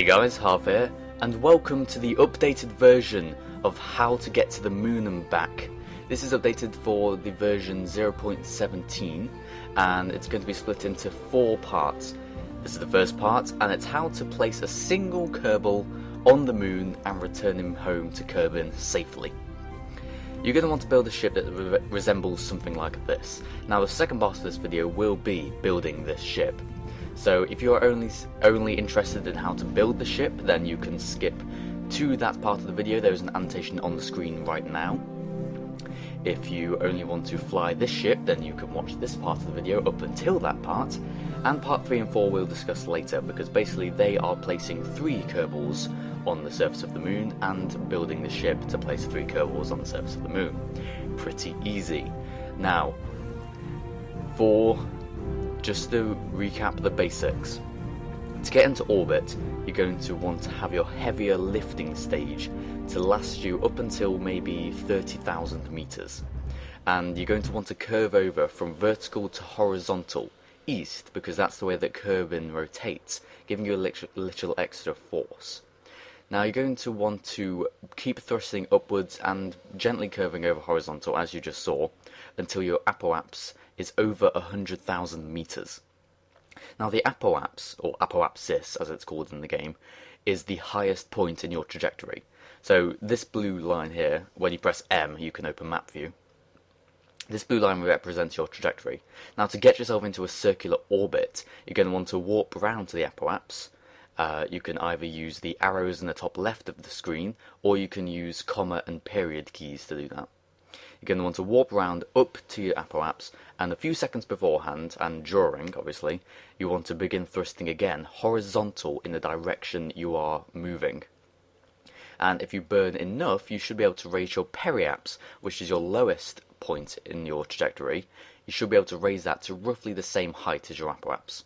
Hey guys, Harv here, and welcome to the updated version of how to get to the moon and back. This is updated for the version 0.17, and it's going to be split into 4 parts. This is the first part, and it's how to place a single Kerbal on the moon and return him home to Kerbin safely. You're going to want to build a ship that resembles something like this. Now the second part of this video will be building this ship. So if you're only interested in how to build the ship, then you can skip to that part of the video. There's an annotation on the screen right now. If you only want to fly this ship, then you can watch this part of the video up until that part. And part 3 and 4 we'll discuss later, because basically they are placing 3 Kerbals on the surface of the moon and building the ship to place 3 Kerbals on the surface of the moon. Pretty easy. Now, just to recap the basics, to get into orbit, you're going to want to have your heavier lifting stage to last you up until maybe 30,000 meters. And you're going to want to curve over from vertical to horizontal east, because that's the way that Kerbin rotates, giving you a little extra force. Now you're going to want to keep thrusting upwards and gently curving over horizontal, as you just saw, until your apoapse is over 100,000 meters. Now the apoapse, or apoapsis as it's called in the game, is the highest point in your trajectory. So this blue line here, when you press M, you can open map view. This blue line represents your trajectory. Now to get yourself into a circular orbit, you're going to want to warp around to the apoapse. You can either use the arrows in the top left of the screen, or you can use comma and period keys to do that. You're going to want to warp around up to your apoapse, and a few seconds beforehand, and during obviously, you want to begin thrusting again horizontal in the direction you are moving. And if you burn enough, you should be able to raise your periapse, which is your lowest point in your trajectory. You should be able to raise that to roughly the same height as your apoapse.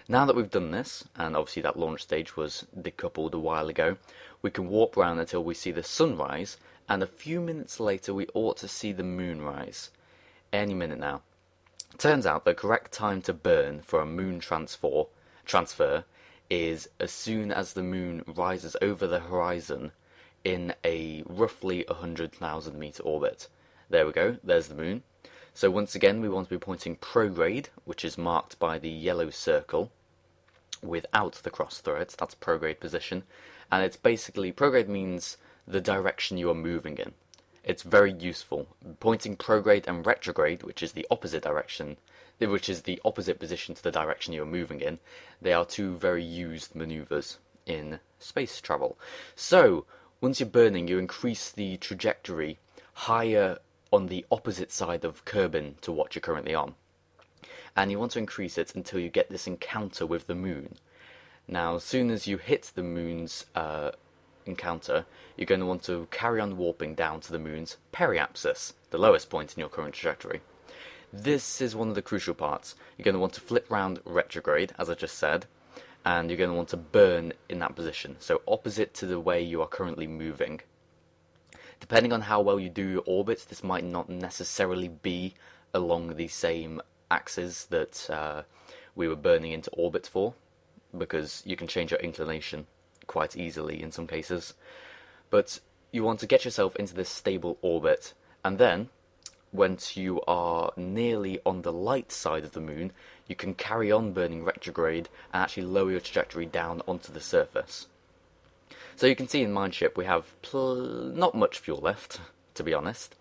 Now that we've done this, and obviously that launch stage was decoupled a while ago, we can warp around until we see the sunrise, and a few minutes later we ought to see the moon rise. Any minute now. Turns out the correct time to burn for a moon transfer is as soon as the moon rises over the horizon in a roughly 100,000 meter orbit. There we go, there's the moon. So once again we want to be pointing prograde, which is marked by the yellow circle, without the cross threads. That's prograde position, and it's basically, prograde means the direction you are moving in. It's very useful. Pointing prograde and retrograde, which is the opposite direction, which is the opposite position to the direction you are moving in, they are 2 very used maneuvers in space travel. So once you're burning, you increase the trajectory higher on the opposite side of Kerbin to what you're currently on. And you want to increase it until you get this encounter with the moon. Now, as soon as you hit the moon's encounter, you're going to want to carry on warping down to the moon's periapsis, the lowest point in your current trajectory. This is one of the crucial parts. You're going to want to flip round retrograde, as I just said, and you're going to want to burn in that position, so opposite to the way you are currently moving. Depending on how well you do your orbits, this might not necessarily be along the same axis that we were burning into orbit for, because you can change your inclination quite easily in some cases. But you want to get yourself into this stable orbit, and then once you are nearly on the light side of the moon, you can carry on burning retrograde and actually lower your trajectory down onto the surface. So you can see in my ship we have not much fuel left, to be honest.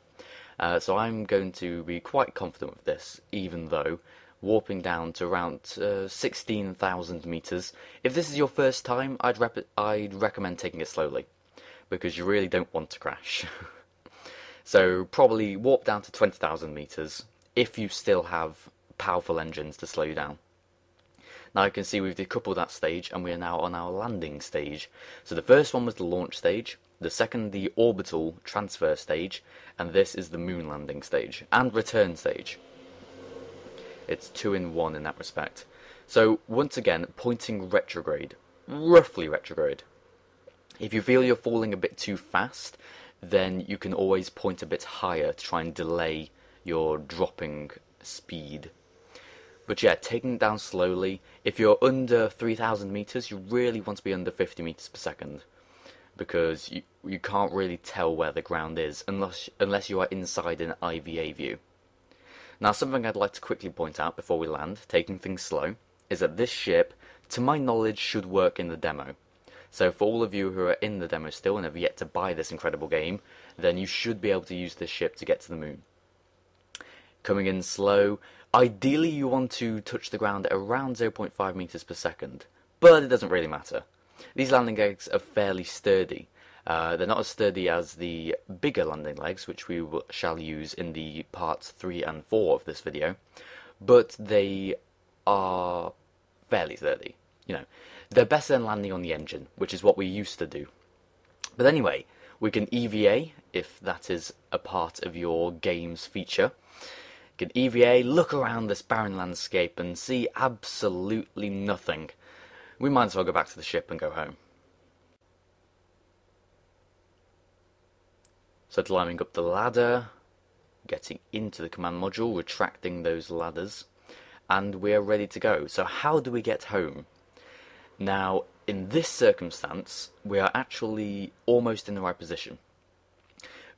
So I'm going to be quite confident with this, even though warping down to around 16,000 meters. If this is your first time, I'd recommend taking it slowly, because you really don't want to crash. So probably warp down to 20,000 meters if you still have powerful engines to slow you down. Now you can see we've decoupled that stage, and we are now on our landing stage. So the first one was the launch stage, the second the orbital transfer stage, and this is the moon landing stage, and return stage. It's 2 in 1 in that respect. So once again, pointing retrograde, roughly retrograde. If you feel you're falling a bit too fast, then you can always point a bit higher to try and delay your dropping speed. But yeah, taking it down slowly. If you're under 3,000 meters, you really want to be under 50 meters per second, because you can't really tell where the ground is unless you are inside an IVA view. Now, something I'd like to quickly point out before we land, taking things slow, is that this ship, to my knowledge, should work in the demo. So for all of you who are in the demo still and have yet to buy this incredible game, then you should be able to use this ship to get to the moon. Coming in slow, ideally you want to touch the ground at around 0.5 meters per second, but it doesn't really matter. These landing legs are fairly sturdy. They're not as sturdy as the bigger landing legs, which we shall use in the parts 3 and 4 of this video, but they are fairly sturdy. You know, they're better than landing on the engine, which is what we used to do. But anyway, we can EVA, if that is a part of your game's feature. You can EVA, look around this barren landscape and see absolutely nothing. We might as well go back to the ship and go home. So climbing up the ladder, getting into the command module, retracting those ladders, and we're ready to go. So how do we get home? Now, in this circumstance, we are actually almost in the right position,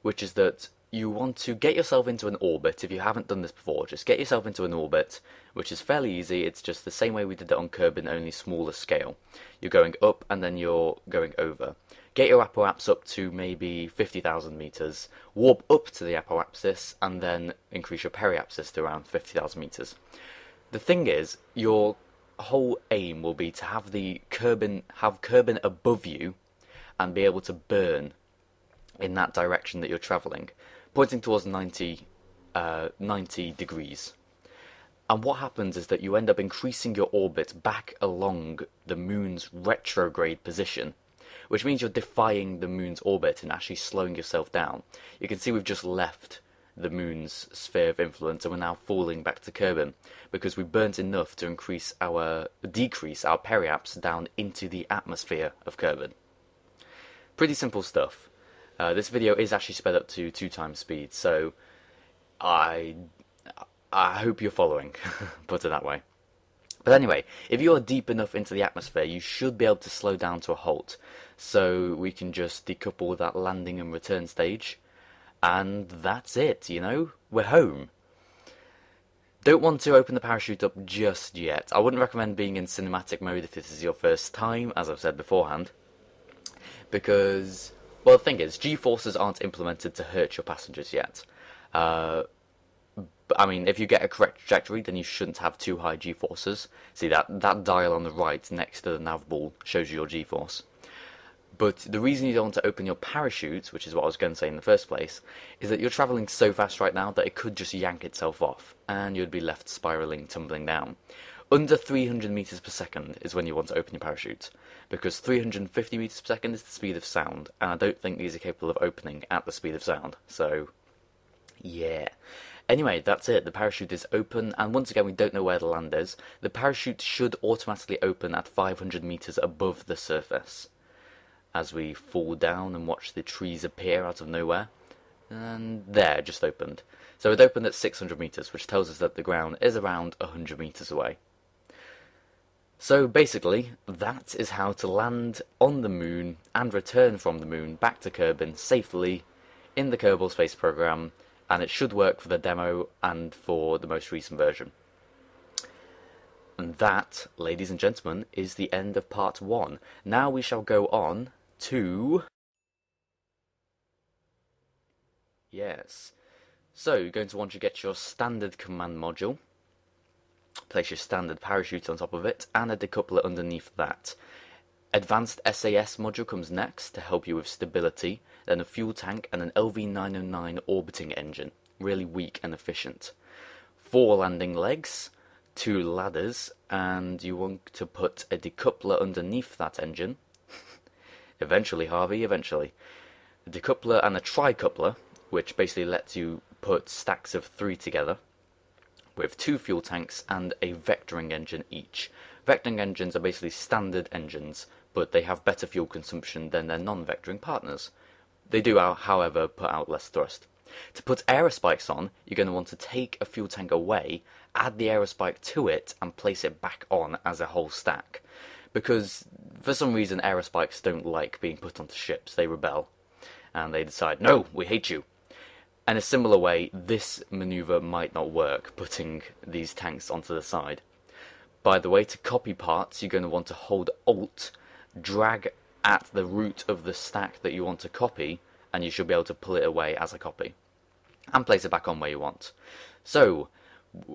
which is that you want to get yourself into an orbit. If you haven't done this before, just get yourself into an orbit, which is fairly easy. It's just the same way we did it on Kerbin, only smaller scale. You're going up and then you're going over. Get your apoapsis up to maybe 50,000 meters, warp up to the apoapsis, and then increase your periapsis to around 50,000 meters. The thing is, your whole aim will be to have Kerbin above you and be able to burn in that direction that you're traveling, pointing towards 90 degrees. And what happens is that you end up increasing your orbit back along the moon's retrograde position, which means you're defying the moon's orbit and actually slowing yourself down. You can see we've just left the moon's sphere of influence and we're now falling back to Kerbin because we burnt enough to decrease our periapsis down into the atmosphere of Kerbin. Pretty simple stuff. This video is actually sped up to 2 times speed, so I hope you're following, put it that way. But anyway, if you are deep enough into the atmosphere, you should be able to slow down to a halt. So we can just decouple that landing and return stage, and that's it, you know? We're home. Don't want to open the parachute up just yet. I wouldn't recommend being in cinematic mode if this is your first time, as I've said beforehand, because, well, the thing is, G-forces aren't implemented to hurt your passengers yet. I mean, if you get a correct trajectory, then you shouldn't have too high G-forces. See, that dial on the right next to the nav ball shows you your G-force. But the reason you don't want to open your parachute, which is what I was going to say in the first place, is that you're travelling so fast right now that it could just yank itself off, and you'd be left spiralling, tumbling down. Under 300 meters per second is when you want to open your parachute, because 350 meters per second is the speed of sound, and I don't think these are capable of opening at the speed of sound, so yeah. Anyway, that's it. The parachute is open, and once again, we don't know where the land is. The parachute should automatically open at 500 meters above the surface, as we fall down and watch the trees appear out of nowhere. And there, it just opened. So it opened at 600 meters, which tells us that the ground is around 100 meters away. So basically, that is how to land on the moon and return from the moon back to Kerbin safely in the Kerbal Space Program, and it should work for the demo and for the most recent version. And that, ladies and gentlemen, is the end of part 1. Now we shall go on to... Yes. So, you're going to want to get your standard command module, place your standard parachute on top of it, and a decoupler underneath that. Advanced SAS module comes next to help you with stability, then a fuel tank and an LV909 orbiting engine, really weak and efficient. 4 landing legs, 2 ladders, and you want to put a decoupler underneath that engine. Eventually, Harvey, eventually. A decoupler and a tricoupler, which basically lets you put stacks of 3 together, with 2 fuel tanks and a vectoring engine each. Vectoring engines are basically standard engines, but they have better fuel consumption than their non-vectoring partners. They do, however, put out less thrust. To put aerospikes on, you're going to want to take a fuel tank away, add the aerospike to it, and place it back on as a whole stack. Because for some reason aerospikes don't like being put onto ships, they rebel. And they decide, no, we hate you. In a similar way, this maneuver might not work, putting these tanks onto the side. By the way, to copy parts, you're going to want to hold Alt, drag at the root of the stack that you want to copy, and you should be able to pull it away as a copy. And place it back on where you want. So,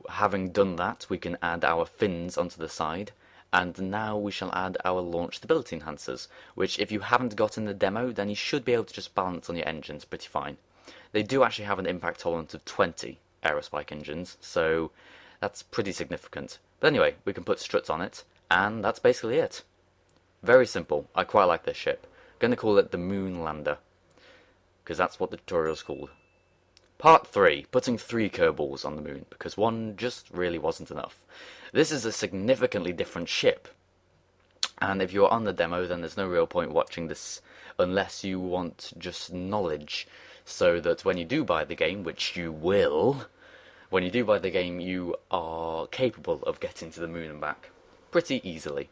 having done that, we can add our fins onto the side, and now we shall add our launch stability enhancers, which if you haven't got in the demo, then you should be able to just balance on your engines pretty fine. They do actually have an impact tolerance of 20 aerospike engines, so that's pretty significant. But anyway, we can put struts on it, and that's basically it. Very simple. I quite like this ship. I'm going to call it the Mun Lander, because that's what the tutorial's called. Part 3, putting 3 Kerbals on the moon, because one just really wasn't enough. This is a significantly different ship, and if you're on the demo, then there's no real point watching this unless you want just knowledge, so that when you do buy the game, which you will, when you do buy the game, you are capable of getting to the moon and back pretty easily.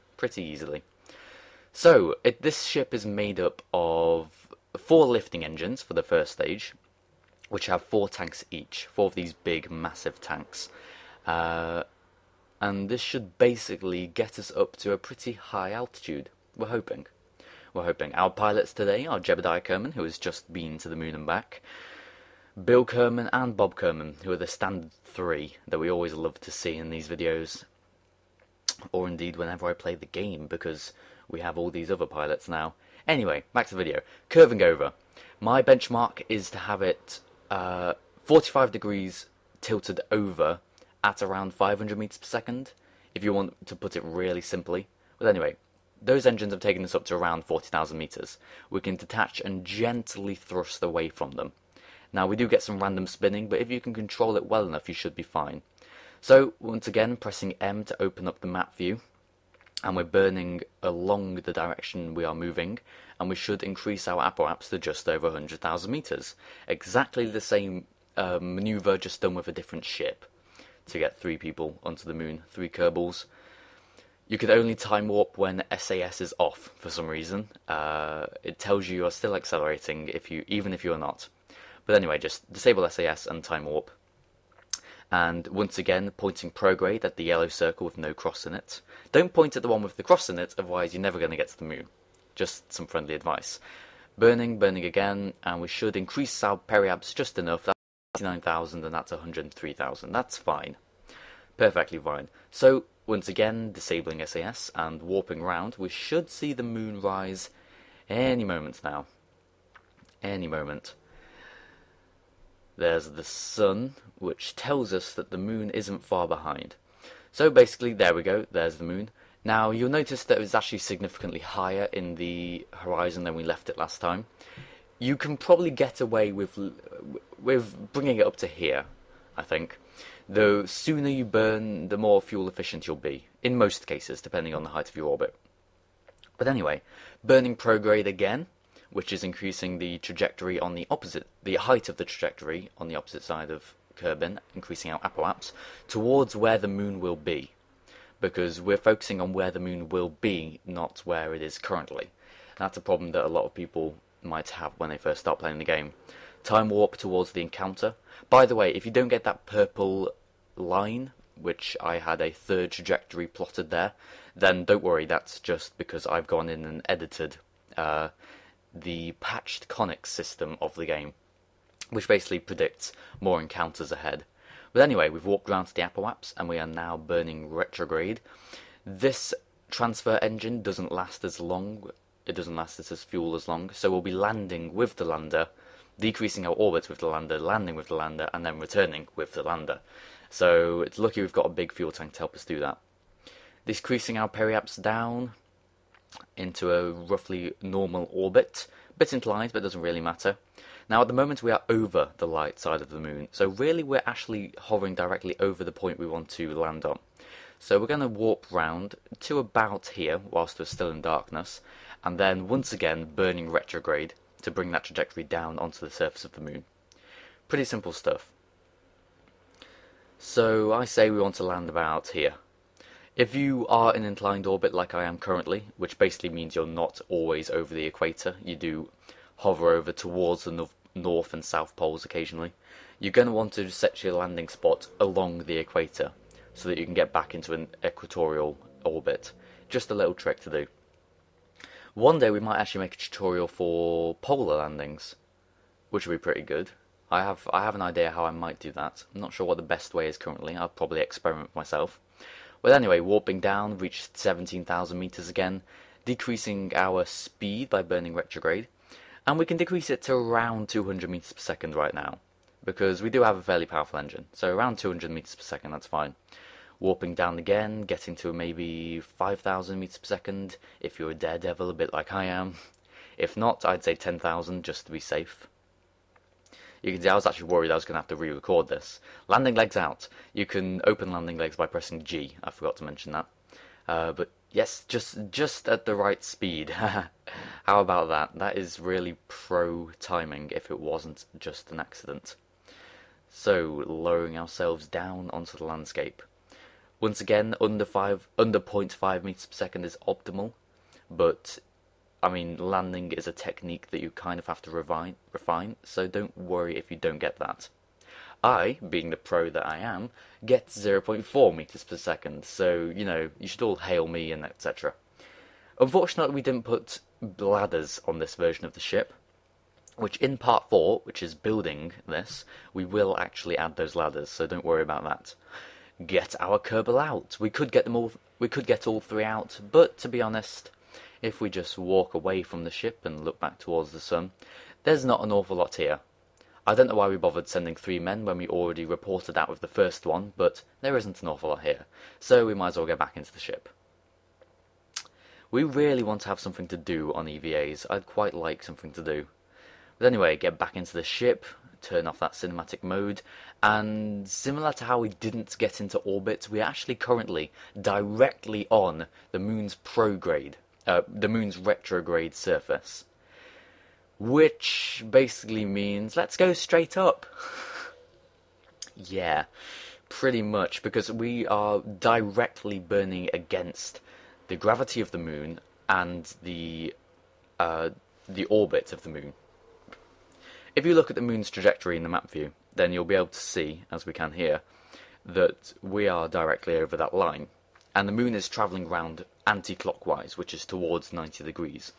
So, this ship is made up of 4 lifting engines for the first stage, which have 4 tanks each, 4 of these big, massive tanks. And this should basically get us up to a pretty high altitude. We're hoping. Our pilots today are Jebediah Kerman, who has just been to the moon and back, Bill Kerman and Bob Kerman, who are the standard 3 that we always love to see in these videos, or indeed whenever I play the game, because we have all these other pilots now. Anyway, back to the video. Curving over. My benchmark is to have it 45 degrees tilted over at around 500 meters per second, if you want to put it really simply. But anyway, those engines have taken us up to around 40,000 meters. We can detach and gently thrust away from them. Now, we do get some random spinning, but if you can control it well enough, you should be fine. So, once again, pressing M to open up the map view, and we're burning along the direction we are moving, and we should increase our apoaps to just over 100,000 meters. Exactly the same maneuver, just done with a different ship, to get 3 people onto the moon, 3 Kerbals. You could only time warp when SAS is off for some reason. It tells you you're still accelerating even if you're not. But anyway, just disable SAS and time warp. And once again, pointing prograde at the yellow circle with no cross in it. Don't point at the one with the cross in it, otherwise you're never going to get to the moon. Just some friendly advice. Burning again, and we should increase our periabs just enough. That's 89,000 and that's 103,000. That's fine. Perfectly fine. So, once again, disabling SAS and warping round, we should see the moon rise any moment now. Any moment. There's the sun, which tells us that the moon isn't far behind. So basically, there we go, there's the moon. Now, you'll notice that it's actually significantly higher in the horizon than we left it last time. You can probably get away with bringing it up to here, I think. The sooner you burn, the more fuel efficient you'll be, in most cases, depending on the height of your orbit. But anyway, burning prograde again, which is increasing the trajectory on the height of the trajectory on the opposite side of Kerbin, increasing our apoaps, towards where the moon will be. Because we're focusing on where the moon will be, not where it is currently. That's a problem that a lot of people might have when they first start playing the game. Time warp towards the encounter. By the way, if you don't get that purple line, which I had a 3rd trajectory plotted there, then don't worry, that's just because I've gone in and edited the patched conics system of the game, which basically predicts more encounters ahead. But anyway, we've walked round to the apoaps, and we are now burning retrograde. This transfer engine doesn't last as long, it doesn't last as fuel as long, so we'll be landing with the lander, decreasing our orbit with the lander, landing with the lander, and then returning with the lander. So it's lucky we've got a big fuel tank to help us do that. Decreasing our periaps down into a roughly normal orbit. A bit inclined, but it doesn't really matter. Now, at the moment, we are over the light side of the moon, so really we're actually hovering directly over the point we want to land on. So we're going to warp round to about here, whilst we're still in darkness, and then once again burning retrograde to bring that trajectory down onto the surface of the moon. Pretty simple stuff. So I say we want to land about here. If you are in inclined orbit like I am currently, which basically means you're not always over the equator, you do hover over towards the north and south poles occasionally, you're going to want to set your landing spot along the equator so that you can get back into an equatorial orbit. Just a little trick to do. One day we might actually make a tutorial for polar landings, which would be pretty good. I have an idea how I might do that. I'm not sure what the best way is currently. I'll probably experiment myself. But anyway, warping down, reached 17,000 meters again, decreasing our speed by burning retrograde, and we can decrease it to around 200 meters per second right now, because we do have a fairly powerful engine. So around 200 meters per second, that's fine. Warping down again, getting to maybe 5,000 meters per second, if you're a daredevil, a bit like I am. If not, I'd say 10,000 just to be safe. You can see I was actually worried I was going to have to re-record this. Landing legs out. You can open landing legs by pressing G. I forgot to mention that. But yes, just at the right speed. How about that? That is really pro timing if it wasn't just an accident. So, lowering ourselves down onto the landscape. Once again, under 0.5 meters per second is optimal, but I mean, landing is a technique that you kind of have to refine, so don't worry if you don't get that. I, being the pro that I am, get 0.4 meters per second, so, you know, you should all hail me and etc. Unfortunately, we didn't put ladders on this version of the ship, which in part 4, which is building this, we will actually add those ladders, so don't worry about that. Get our Kerbal out. We could get them all. We could get all 3 out, but to be honest, if we just walk away from the ship and look back towards the sun, there's not an awful lot here. I don't know why we bothered sending 3 men when we already reported out with the first one, but there isn't an awful lot here, so we might as well get back into the ship. We really want to have something to do on EVAs. I'd quite like something to do. But anyway, get back into the ship, turn off that cinematic mode, and similar to how we didn't get into orbit, we're actually currently directly on the moon's the moon's retrograde surface. Which basically means, let's go straight up. Yeah, pretty much, because we are directly burning against the gravity of the moon and the orbit of the moon. If you look at the moon's trajectory in the map view, then you'll be able to see, as we can here, that we are directly over that line, and the moon is travelling round anti-clockwise, which is towards 90 degrees.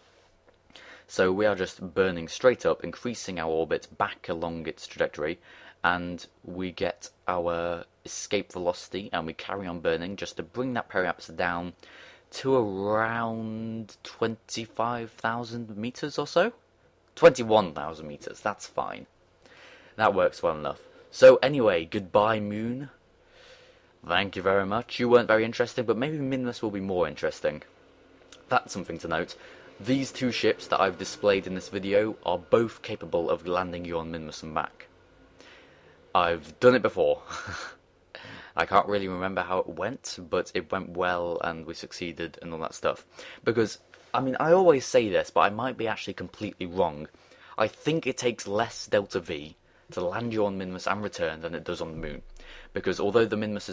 So we are just burning straight up, increasing our orbit back along its trajectory, and we get our escape velocity, and we carry on burning just to bring that periapsis down to around 25,000 meters or so? 21,000 meters, that's fine. That works well enough. So anyway, goodbye moon. Thank you very much. You weren't very interesting, but maybe Minmus will be more interesting. That's something to note. These 2 ships that I've displayed in this video are both capable of landing you on Minmus and back. I've done it before. I can't really remember how it went, but it went well and we succeeded and all that stuff. Because, I mean, I always say this, but I might be actually completely wrong. I think it takes less delta V to land you on Minmus and return than it does on the moon. Because although Minmus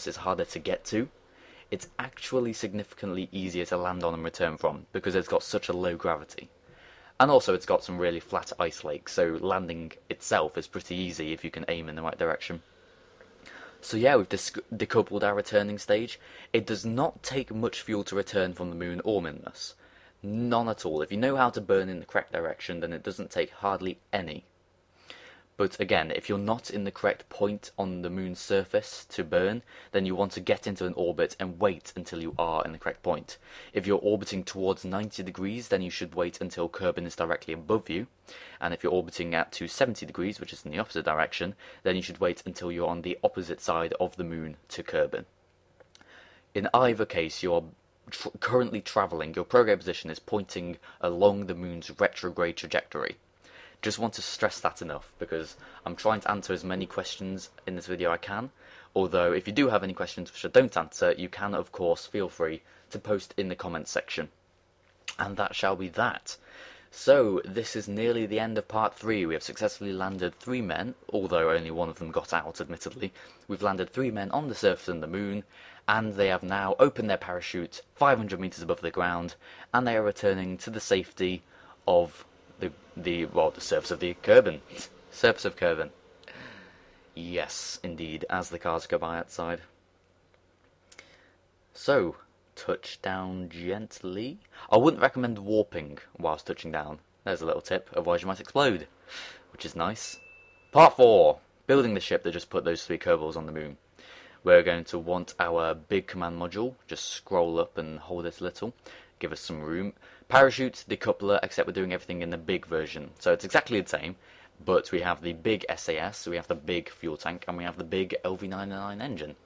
is harder to get to, it's actually significantly easier to land on and return from, because it's got such a low gravity. And also it's got some really flat ice lakes, so landing itself is pretty easy if you can aim in the right direction. So yeah, we've decoupled our returning stage. It does not take much fuel to return from the moon or Minmus. None at all. If you know how to burn in the correct direction, then it doesn't take hardly any. But again, if you're not in the correct point on the moon's surface to burn, then you want to get into an orbit and wait until you are in the correct point. If you're orbiting towards 90 degrees, then you should wait until Kerbin is directly above you. And if you're orbiting at 270 degrees, which is in the opposite direction, then you should wait until you're on the opposite side of the moon to Kerbin. In either case, you're currently travelling, your prograde position is pointing along the moon's retrograde trajectory. Just want to stress that enough, because I'm trying to answer as many questions in this video I can, although if you do have any questions which I don't answer, you can of course feel free to post in the comments section. And that shall be that. So, this is nearly the end of part 3. We have successfully landed 3 men, although only one of them got out, admittedly. We've landed 3 men on the surface of the moon, and they have now opened their parachute 500 meters above the ground, and they are returning to the safety of the surface of the Kerbin. Surface of Kerbin. Yes, indeed, as the cars go by outside. So, touch down gently. I wouldn't recommend warping whilst touching down. There's a little tip, otherwise you might explode, which is nice. Part 4. Building the ship that just put those 3 Kerbals on the moon. We're going to want our big command module. Just scroll up and hold it a little. Give us some room. Parachute, decoupler, except we're doing everything in the big version. So it's exactly the same, but we have the big SAS, we have the big fuel tank, and we have the big LV99 engine.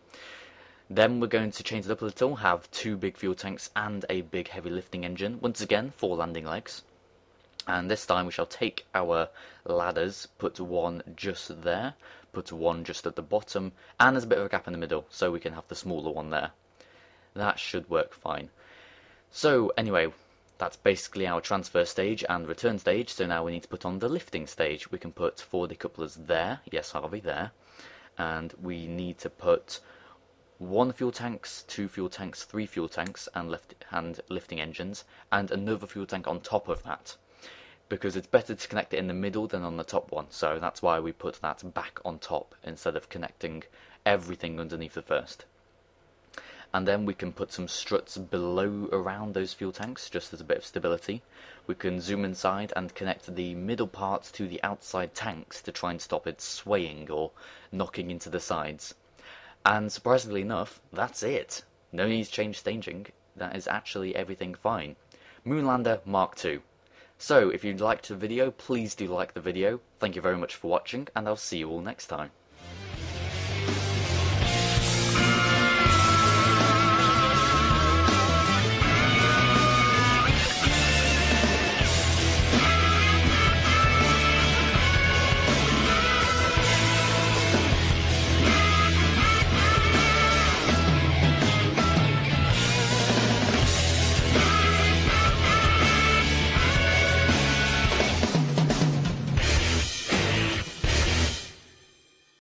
Then we're going to change it up a little, have 2 big fuel tanks and a big heavy lifting engine. Once again, 4 landing legs. And this time we shall take our ladders, put 1 just there, put 1 just at the bottom, and there's a bit of a gap in the middle, so we can have the smaller one there. That should work fine. So anyway, that's basically our transfer stage and return stage, so now we need to put on the lifting stage. We can put 4 decouplers there, yes Harvey, there, and we need to put 1 fuel tanks, 2 fuel tanks, 3 fuel tanks, and lifting engines, and another fuel tank on top of that. Because it's better to connect it in the middle than on the top one, so that's why we put that back on top instead of connecting everything underneath the first. And then we can put some struts below around those fuel tanks, just as a bit of stability. We can zoom inside and connect the middle parts to the outside tanks to try and stop it swaying or knocking into the sides. And surprisingly enough, that's it. No need to change staging. That is actually everything fine. Moonlander Mark II. So, if you liked the video, please do like the video. Thank you very much for watching, and I'll see you all next time.